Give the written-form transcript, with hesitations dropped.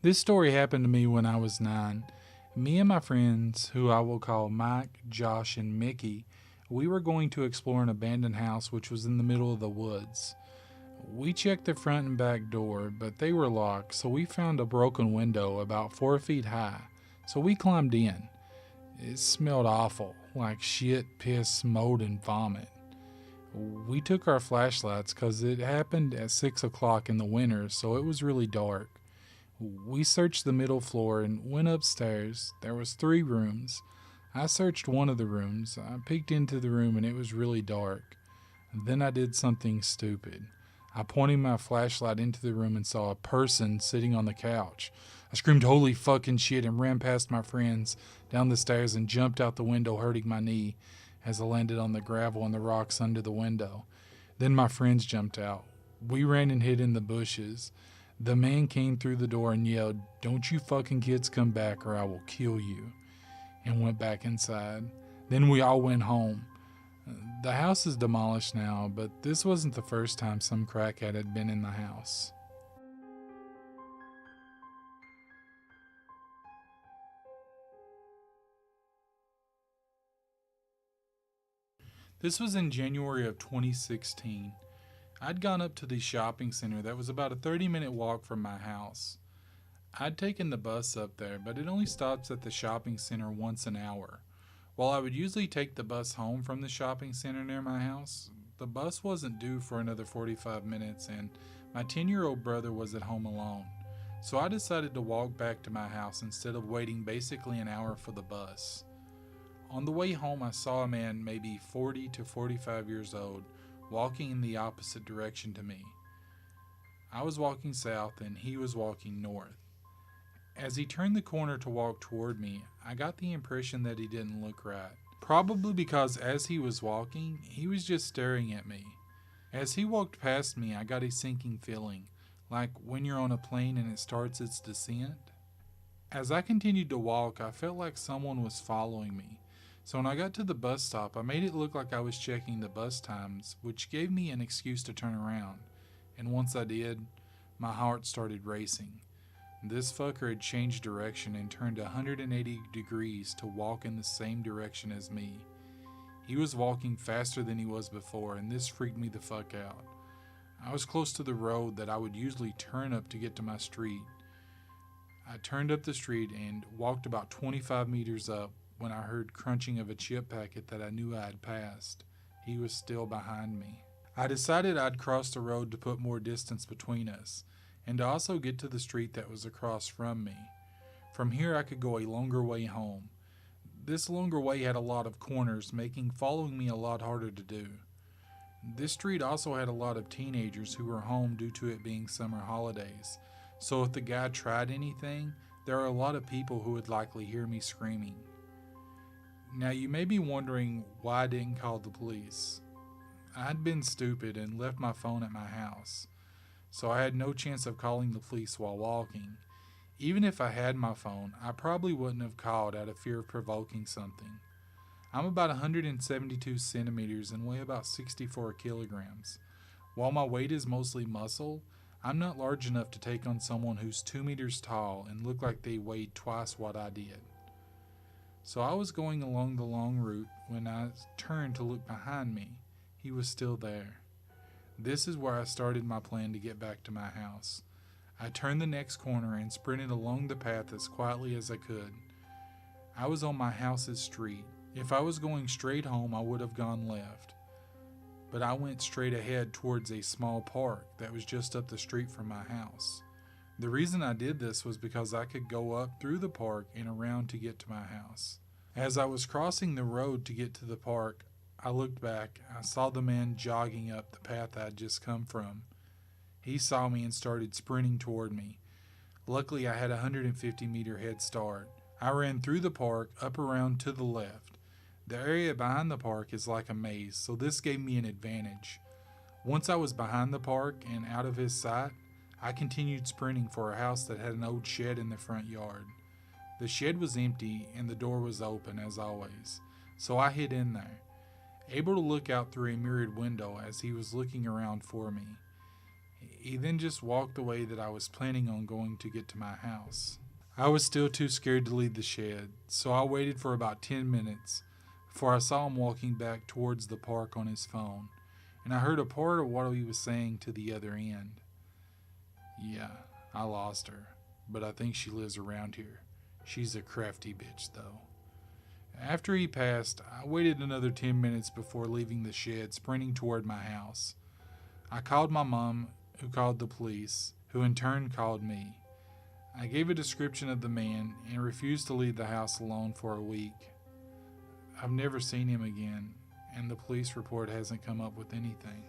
This story happened to me when I was 9. Me and my friends, who I will call Mike, Josh, and Mickey, we were going to explore an abandoned house which was in the middle of the woods. We checked the front and back door, but they were locked, so we found a broken window about 4 feet high. So we climbed in. It smelled awful, like shit, piss, mold, and vomit. We took our flashlights because it happened at 6 o'clock in the winter, so it was really dark. We searched the middle floor and went upstairs. There was 3 rooms. I searched one of the rooms. I peeked into the room and it was really dark. Then I did something stupid. I pointed my flashlight into the room and saw a person sitting on the couch. I screamed holy fucking shit and ran past my friends down the stairs and jumped out the window, hurting my knee as I landed on the gravel and the rocks under the window. Then my friends jumped out. We ran and hid in the bushes. The man came through the door and yelled, "Don't you fucking kids come back or I will kill you," and went back inside. Then we all went home. The house is demolished now, but this wasn't the first time some crackhead had been in the house. This was in January of 2016. I'd gone up to the shopping center that was about a 30-minute walk from my house. I'd taken the bus up there, but it only stops at the shopping center once an hour. While I would usually take the bus home from the shopping center near my house, the bus wasn't due for another 45 minutes and my 10-year-old brother was at home alone. So I decided to walk back to my house instead of waiting basically an hour for the bus. On the way home, I saw a man maybe 40 to 45 years old walking in the opposite direction to me. I was walking south and he was walking north. As he turned the corner to walk toward me, I got the impression that he didn't look right. Probably because as he was walking, he was just staring at me. As he walked past me, I got a sinking feeling, like when you're on a plane and it starts its descent. As I continued to walk, I felt like someone was following me. So when I got to the bus stop, I made it look like I was checking the bus times, which gave me an excuse to turn around. And once I did, my heart started racing. This fucker had changed direction and turned 180 degrees to walk in the same direction as me. He was walking faster than he was before, and this freaked me the fuck out. I was close to the road that I would usually turn up to get to my street. I turned up the street and walked about 25 meters up when I heard crunching of a chip packet that I knew I had passed. He was still behind me. I decided I'd cross the road to put more distance between us, and to also get to the street that was across from me. From here I could go a longer way home. This longer way had a lot of corners, making following me a lot harder to do. This street also had a lot of teenagers who were home due to it being summer holidays, so if the guy tried anything, there are a lot of people who would likely hear me screaming. Now you may be wondering why I didn't call the police. I'd been stupid and left my phone at my house, so I had no chance of calling the police while walking. Even if I had my phone, I probably wouldn't have called out of fear of provoking something. I'm about 172 centimeters and weigh about 64 kilograms. While my weight is mostly muscle, I'm not large enough to take on someone who's 2 meters tall and look like they weighed twice what I did. So I was going along the long route when I turned to look behind me. He was still there. This is where I started my plan to get back to my house. I turned the next corner and sprinted along the path as quietly as I could. I was on my house's street. If I was going straight home, I would have gone left. But I went straight ahead towards a small park that was just up the street from my house. The reason I did this was because I could go up through the park and around to get to my house. As I was crossing the road to get to the park, I looked back. I saw the man jogging up the path I had just come from. He saw me and started sprinting toward me. Luckily, I had a 150-meter head start. I ran through the park, up around to the left. The area behind the park is like a maze, so this gave me an advantage. Once I was behind the park and out of his sight, I continued sprinting for a house that had an old shed in the front yard. The shed was empty and the door was open as always, so I hid in there, able to look out through a mirrored window as he was looking around for me. He then just walked the way that I was planning on going to get to my house. I was still too scared to leave the shed, so I waited for about 10 minutes before I saw him walking back towards the park on his phone, and I heard a part of what he was saying to the other end. Yeah, I lost her, but I think she lives around here. She's a crafty bitch, though. After he passed, I waited another 10 minutes before leaving the shed, sprinting toward my house. I called my mom, who called the police, who in turn called me. I gave a description of the man and refused to leave the house alone for a week. I've never seen him again, and the police report hasn't come up with anything.